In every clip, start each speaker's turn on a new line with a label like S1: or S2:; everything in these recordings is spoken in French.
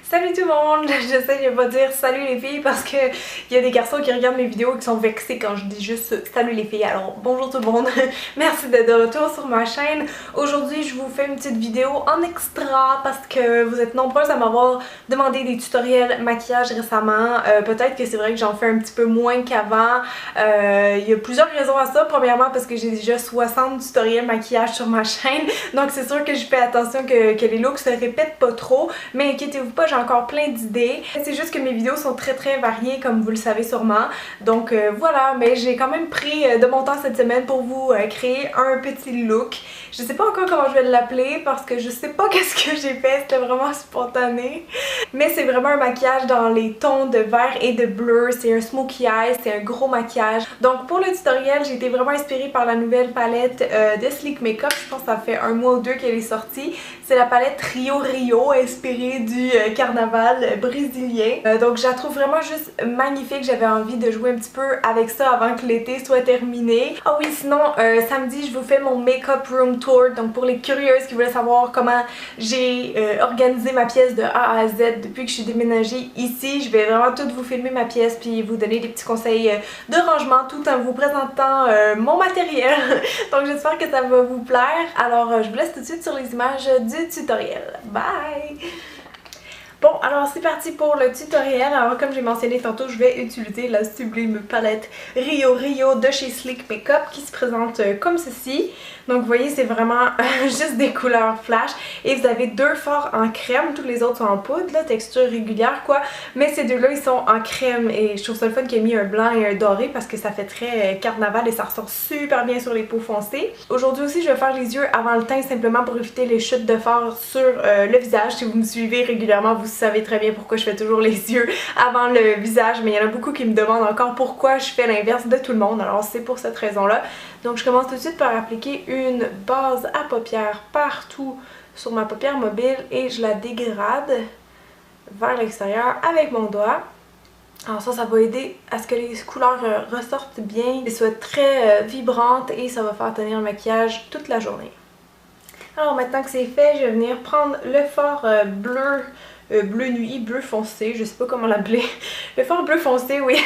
S1: Salut tout le monde! J'essaie de pas dire salut les filles parce que il y a des garçons qui regardent mes vidéos et qui sont vexés quand je dis juste salut les filles. Alors bonjour tout le monde, merci d'être de retour sur ma chaîne. Aujourd'hui je vous fais une petite vidéo en extra parce que vous êtes nombreuses à m'avoir demandé des tutoriels maquillage récemment. Peut-être que c'est vrai que j'en fais un petit peu moins qu'avant. Il y a plusieurs raisons à ça. Premièrement parce que j'ai déjà 60 tutoriels maquillage sur ma chaîne, donc c'est sûr que je fais attention que les looks se répètent pas trop, mais inquiétez-vous pas, j'ai encore plein d'idées. C'est juste que mes vidéos sont très variées comme vous le savez sûrement. Donc voilà, mais j'ai quand même pris de mon temps cette semaine pour vous créer un petit look. Je sais pas encore comment je vais l'appeler parce que je sais pas qu'est-ce que j'ai fait, c'était vraiment spontané. Mais c'est vraiment un maquillage dans les tons de vert et de bleu, c'est un smokey eye, c'est un gros maquillage. Donc pour le tutoriel, j'ai été vraiment inspirée par la nouvelle palette de Sleek Makeup, je pense que ça fait un mois ou deux qu'elle est sortie. C'est la palette Rio Rio, inspirée du carnaval brésilien. Donc je la trouve vraiment juste magnifique, j'avais envie de jouer un petit peu avec ça avant que l'été soit terminé. Ah oui, sinon samedi je vous fais mon Makeup Room Tour, donc pour les curieuses qui voulaient savoir comment j'ai organisé ma pièce de A à Z depuis que je suis déménagée ici, je vais vraiment tout vous filmer ma pièce puis vous donner des petits conseils de rangement tout en vous présentant mon matériel. Donc j'espère que ça va vous plaire. Alors je vous laisse tout de suite sur les images du tutoriel. Bye! Bon, alors c'est parti pour le tutoriel. Alors comme j'ai mentionné tantôt, je vais utiliser la sublime palette Rio Rio de chez Sleek Makeup qui se présente comme ceci. Donc vous voyez, c'est vraiment juste des couleurs flash. Et vous avez deux fards en crème, tous les autres sont en poudre, là, texture régulière quoi. Mais ces deux-là, ils sont en crème et je trouve ça le fun qu'il ait mis un blanc et un doré parce que ça fait très carnaval et ça ressort super bien sur les peaux foncées. Aujourd'hui aussi, je vais faire les yeux avant le teint simplement pour éviter les chutes de fard sur le visage. Si vous me suivez régulièrement, vous savez très bien pourquoi je fais toujours les yeux avant le visage, mais il y en a beaucoup qui me demandent encore pourquoi je fais l'inverse de tout le monde, alors c'est pour cette raison-là. Donc je commence tout de suite par appliquer une base à paupières partout sur ma paupière mobile et je la dégrade vers l'extérieur avec mon doigt. Alors ça va aider à ce que les couleurs ressortent bien et soient très vibrantes et ça va faire tenir le maquillage toute la journée. Alors maintenant que c'est fait, je vais venir prendre le fard bleu, bleu nuit, bleu foncé, je sais pas comment l'appeler, le fard bleu foncé, oui,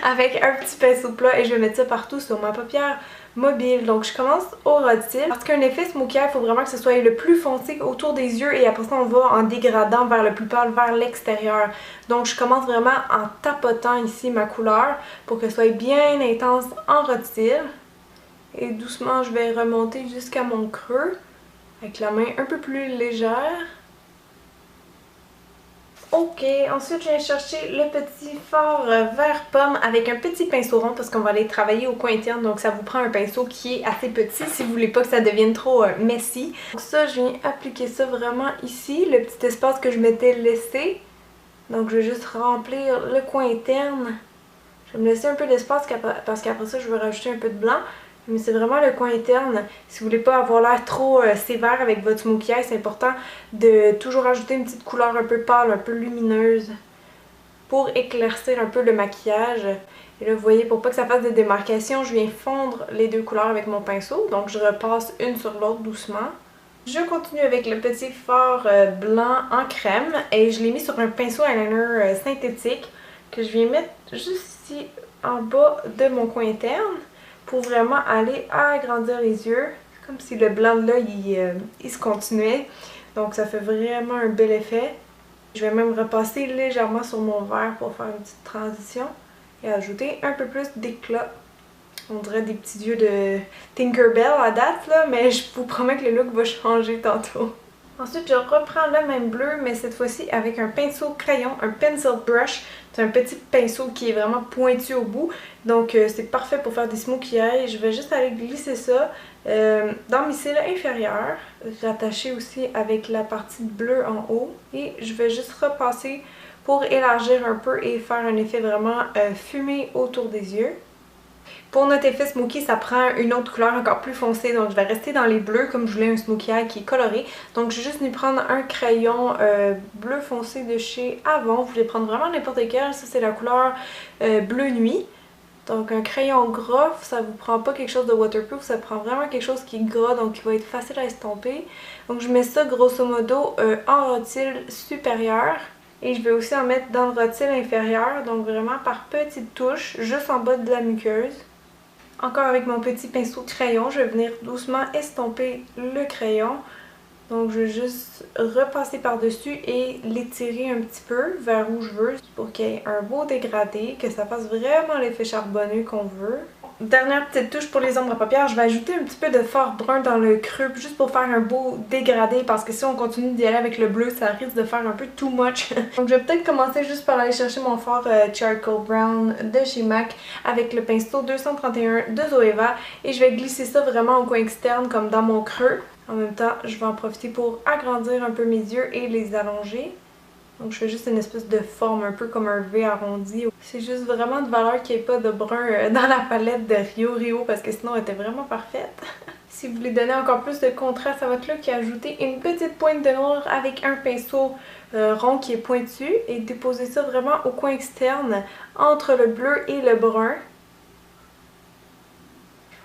S1: avec un petit pinceau plat et je vais mettre ça partout sur ma paupière mobile. Donc je commence au ras de cils. Parce qu'un effet smokey eye, il faut vraiment que ce soit le plus foncé autour des yeux et après ça on va en dégradant vers le plus pâle, vers l'extérieur. Donc je commence vraiment en tapotant ici ma couleur pour que ce soit bien intense en ras de cils. Et doucement je vais remonter jusqu'à mon creux avec la main un peu plus légère. Ok, ensuite je viens chercher le petit fard vert pomme avec un petit pinceau rond parce qu'on va aller travailler au coin interne, donc ça vous prend un pinceau qui est assez petit si vous voulez pas que ça devienne trop messy. Donc ça, je viens appliquer ça vraiment ici, le petit espace que je m'étais laissé. Donc je vais juste remplir le coin interne. Je vais me laisser un peu d'espace parce qu'après ça je vais rajouter un peu de blanc. Mais c'est vraiment le coin interne. Si vous voulez pas avoir l'air trop sévère avec votre smokey eye, c'est important de toujours ajouter une petite couleur un peu pâle, un peu lumineuse pour éclaircir un peu le maquillage. Et là vous voyez, pour pas que ça fasse des démarcations, je viens fondre les deux couleurs avec mon pinceau. Donc je repasse une sur l'autre doucement. Je continue avec le petit fard blanc en crème et je l'ai mis sur un pinceau eyeliner synthétique que je viens mettre juste ici en bas de mon coin interne, pour vraiment aller agrandir les yeux. C'est comme si le blanc de l'œil il se continuait. Donc ça fait vraiment un bel effet. Je vais même repasser légèrement sur mon verre pour faire une petite transition et ajouter un peu plus d'éclat. On dirait des petits yeux de Tinkerbell à date là, mais je vous promets que le look va changer tantôt. Ensuite, je reprends le même bleu, mais cette fois-ci avec un pinceau crayon, un pencil brush. C'est un petit pinceau qui est vraiment pointu au bout. Donc c'est parfait pour faire des smokey eyes. Je vais juste aller glisser ça dans mes cils inférieurs. Rattacher aussi avec la partie bleue en haut. Et je vais juste repasser pour élargir un peu et faire un effet vraiment fumé autour des yeux. Pour notre effet smokey, ça prend une autre couleur encore plus foncée, donc je vais rester dans les bleus comme je voulais un smokey eye qui est coloré. Donc je vais juste venir prendre un crayon bleu foncé de chez Avon. Vous pouvez prendre vraiment n'importe quel, ça c'est la couleur bleu nuit. Donc un crayon gras, ça vous prend pas quelque chose de waterproof, ça prend vraiment quelque chose qui est gras, donc qui va être facile à estomper. Donc je mets ça grosso modo en ras de cils supérieur. Et je vais aussi en mettre dans le rotile inférieur, donc vraiment par petites touches, juste en bas de la muqueuse. Encore avec mon petit pinceau de crayon, je vais venir doucement estomper le crayon. Donc je vais juste repasser par-dessus et l'étirer un petit peu vers où je veux pour qu'il y ait un beau dégradé, que ça fasse vraiment l'effet charbonneux qu'on veut. Dernière petite touche pour les ombres à paupières, je vais ajouter un petit peu de fard brun dans le creux juste pour faire un beau dégradé parce que si on continue d'y aller avec le bleu, ça risque de faire un peu too much. Donc je vais peut-être commencer juste par aller chercher mon fard Charcoal Brown de chez MAC avec le pinceau 231 de Zoeva et je vais glisser ça vraiment au coin externe comme dans mon creux. En même temps, je vais en profiter pour agrandir un peu mes yeux et les allonger. Donc je fais juste une espèce de forme un peu comme un V arrondi. C'est juste vraiment de valeur qu'il n'y ait pas de brun dans la palette de Rio Rio parce que sinon elle était vraiment parfaite. Si vous voulez donner encore plus de contraste à votre look, ajoutez une petite pointe de noir avec un pinceau rond qui est pointu et déposez ça vraiment au coin externe entre le bleu et le brun.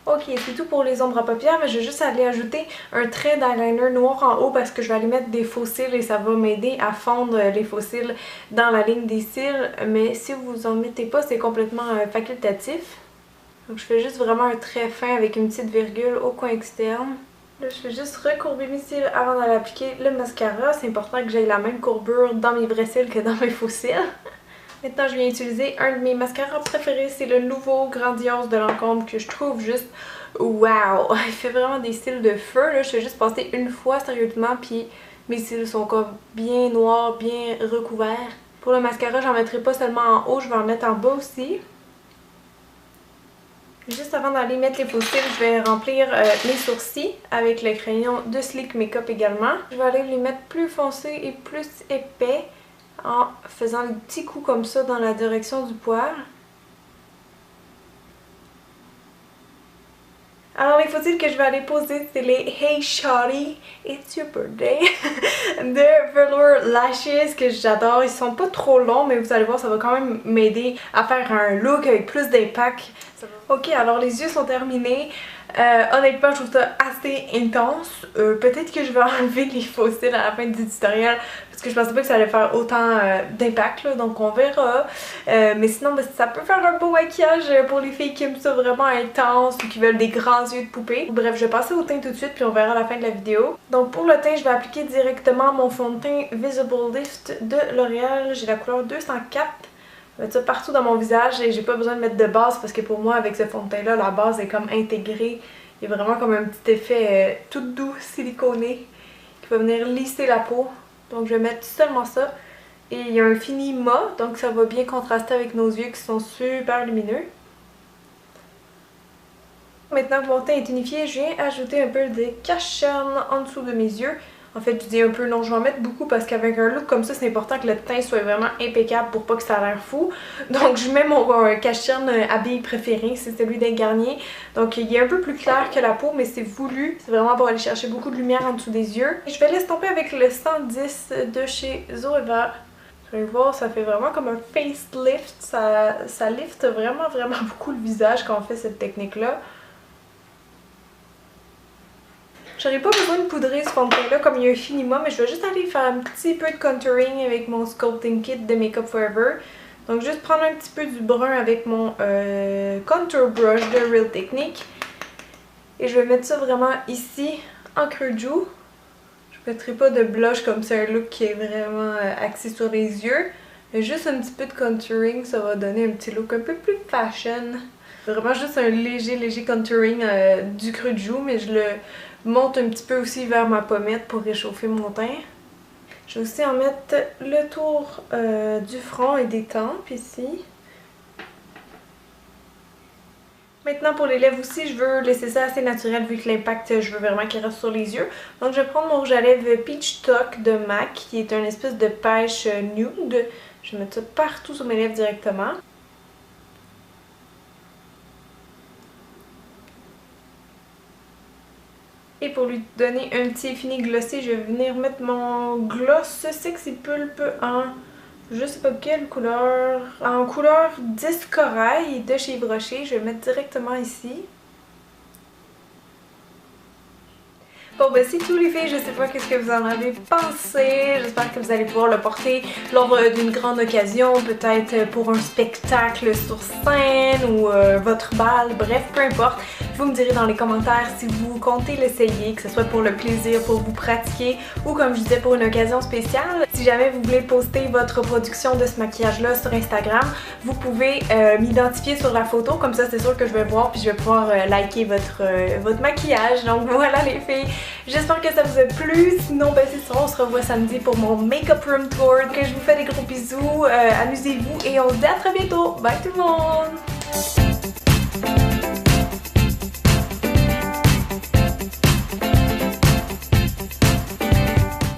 S1: Ok, c'est tout pour les ombres à paupières, mais je vais juste aller ajouter un trait d'eyeliner noir en haut parce que je vais aller mettre des faux cils et ça va m'aider à fondre les faux cils dans la ligne des cils. Mais si vous en mettez pas, c'est complètement facultatif. Donc je fais juste vraiment un trait fin avec une petite virgule au coin externe. Là, je vais juste recourber mes cils avant d'aller appliquer le mascara. C'est important que j'aie la même courbure dans mes vrais cils que dans mes faux cils. Maintenant, je viens utiliser un de mes mascaras préférés, c'est le nouveau Grandiose de Lancôme que je trouve juste wow! Il fait vraiment des cils de feu, là. Je fais juste passer une fois sérieusement, puis mes cils sont comme bien noirs, bien recouverts. Pour le mascara, j'en mettrai pas seulement en haut, je vais en mettre en bas aussi. Juste avant d'aller mettre les faux cils, je vais remplir mes sourcils avec le crayon de Sleek Makeup également. Je vais aller les mettre plus foncés et plus épais en faisant des petits coups comme ça dans la direction du poil. Alors les faux cils que je vais aller poser, c'est les Hey Shawty, It's Your Birthday de Velour Lashes que j'adore. Ils sont pas trop longs mais vous allez voir, ça va quand même m'aider à faire un look avec plus d'impact. Ok, alors les yeux sont terminés. Honnêtement, je trouve ça assez intense. Peut-être que je vais enlever les faux cils à la fin du tutoriel parce que je pensais pas que ça allait faire autant d'impact, donc on verra. Mais sinon, ça peut faire un beau maquillage pour les filles qui aiment ça vraiment intense ou qui veulent des grands yeux de poupée. Bref, je vais passer au teint tout de suite puis on verra à la fin de la vidéo. Donc pour le teint, je vais appliquer directement mon fond de teint Visible Lift de L'Oréal. J'ai la couleur 204. Je vais mettre ça partout dans mon visage et j'ai pas besoin de mettre de base parce que pour moi avec ce fond de teint là, la base est comme intégrée. Il y a vraiment comme un petit effet tout doux, siliconé qui va venir lisser la peau. Donc je vais mettre seulement ça. Et il y a un fini mat, donc ça va bien contraster avec nos yeux qui sont super lumineux. Maintenant que mon teint est unifié, je viens ajouter un peu de cache-cerne en dessous de mes yeux. En fait, je dis un peu non, je vais en mettre beaucoup parce qu'avec un look comme ça, c'est important que le teint soit vraiment impeccable pour pas que ça a l'air fou. Donc, je mets mon cache-cerne à billes préféré, c'est celui d'un Garnier. Donc, il est un peu plus clair que la peau, mais c'est voulu. C'est vraiment pour aller chercher beaucoup de lumière en dessous des yeux. Et je vais l'estomper avec le 110 de chez Zoeva. Vous allez voir, ça fait vraiment comme un facelift. Ça lifte vraiment beaucoup le visage quand on fait cette technique-là. J'aurais pas besoin de poudrer ce fond de teint là comme il y a un finiment, mais je vais juste aller faire un petit peu de contouring avec mon Sculpting Kit de Makeup Forever. Donc juste prendre un petit peu du brun avec mon Contour Brush de Real Technique. Et je vais mettre ça vraiment ici, en creux de joue. Je mettrai pas de blush comme c'est un look qui est vraiment axé sur les yeux. Mais juste un petit peu de contouring, ça va donner un petit look un peu plus fashion. Vraiment juste un léger contouring du creux de joue, mais je le monte un petit peu aussi vers ma pommette pour réchauffer mon teint. Je vais aussi en mettre le tour du front et des tempes ici. Maintenant pour les lèvres aussi, je veux laisser ça assez naturel vu que l'impact, je veux vraiment qu'il reste sur les yeux. Donc je vais prendre mon rouge à lèvres Peach Talk de MAC qui est un espèce de pêche nude. Je vais mettre ça partout sur mes lèvres directement. Et pour lui donner un petit fini glossé, je vais venir mettre mon gloss Sexy Pulp en, je sais pas quelle couleur, en couleur 10 corail de chez Yves Rocher. Je vais le mettre directement ici. Bon ben c'est tout les filles, je sais pas qu'est-ce que vous en avez pensé, j'espère que vous allez pouvoir le porter lors d'une grande occasion, peut-être pour un spectacle sur scène ou votre bal, bref, peu importe. Vous me direz dans les commentaires si vous comptez l'essayer, que ce soit pour le plaisir, pour vous pratiquer ou comme je disais pour une occasion spéciale. Si jamais vous voulez poster votre production de ce maquillage-là sur Instagram, vous pouvez m'identifier sur la photo, comme ça c'est sûr que je vais voir puis je vais pouvoir liker votre maquillage. Donc voilà les filles, j'espère que ça vous a plu, sinon ben c'est ça, on se revoit samedi pour mon Makeup Room Tour. Donc je vous fais des gros bisous, amusez-vous et on se dit à très bientôt. Bye tout le monde!